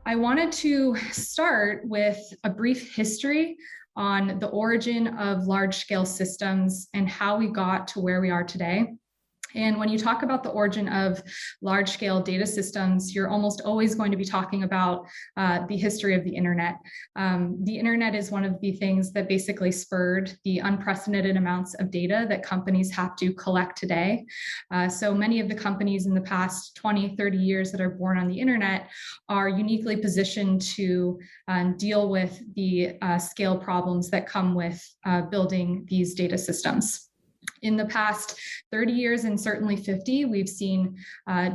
I wanted to start with a brief history on the origin of large-scale systems and how we got to where we are today. And when you talk about the origin of large-scale data systems, you're almost always going to be talking about the history of the internet. The internet is one of the things that basically spurred the unprecedented amounts of data that companies have to collect today. So many of the companies in the past 20, 30 years that are born on the internet are uniquely positioned to deal with the scale problems that come with building these data systems. In the past 30 years and certainly 50, we've seen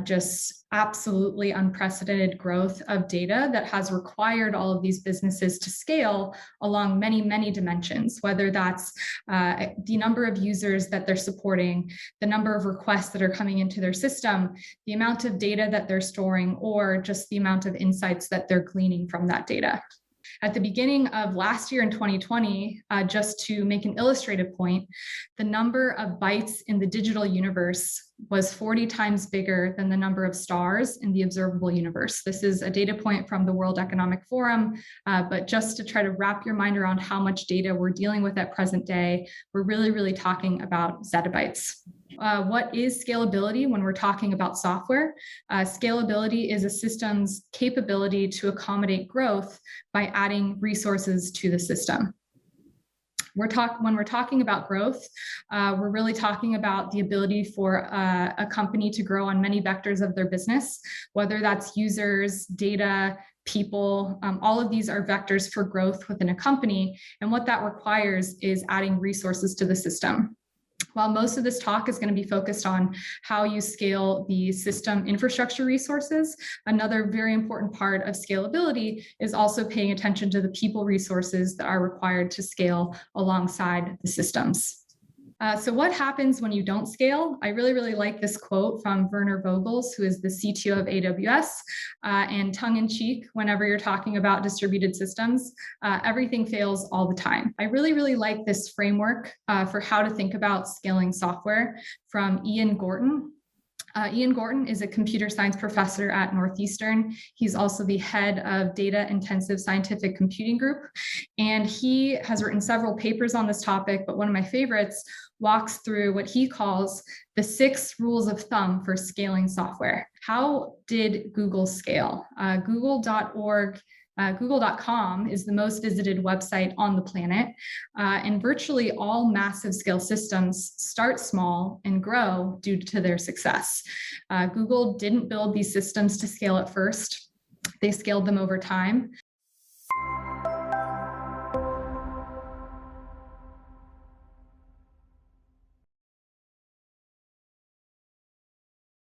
just absolutely unprecedented growth of data that has required all of these businesses to scale along many, many dimensions, whether that's the number of users that they're supporting, the number of requests that are coming into their system, the amount of data that they're storing, or just the amount of insights that they're gleaning from that data. At the beginning of last year in 2020, just to make an illustrative point, the number of bytes in the digital universe was 40 times bigger than the number of stars in the observable universe. This is a data point from the World Economic Forum, but just to try to wrap your mind around how much data we're dealing with at present day, we're really talking about zettabytes. What is scalability when we're talking about software? Scalability is a system's capability to accommodate growth by adding resources to the system. When we're talking about growth, we're really talking about the ability for a company to grow on many vectors of their business, whether that's users, data, people. All of these are vectors for growth within a company. And what that requires is adding resources to the system. While most of this talk is going to be focused on how you scale the system infrastructure resources, another very important part of scalability is also paying attention to the people resources that are required to scale alongside the systems. So what happens when you don't scale? I really like this quote from Werner Vogels, who is the CTO of AWS, and tongue-in-cheek, whenever you're talking about distributed systems, everything fails all the time. I really like this framework for how to think about scaling software from Ian Gorton. Ian Gorton is a computer science professor at Northeastern. He's also the head of Data Intensive Scientific Computing Group. And he has written several papers on this topic, but one of my favorites walks through what he calls the 6 rules of thumb for scaling software. How did Google scale? Google.com is the most visited website on the planet, and virtually all massive scale systems start small and grow due to their success. Google didn't build these systems to scale at first. They scaled them over time.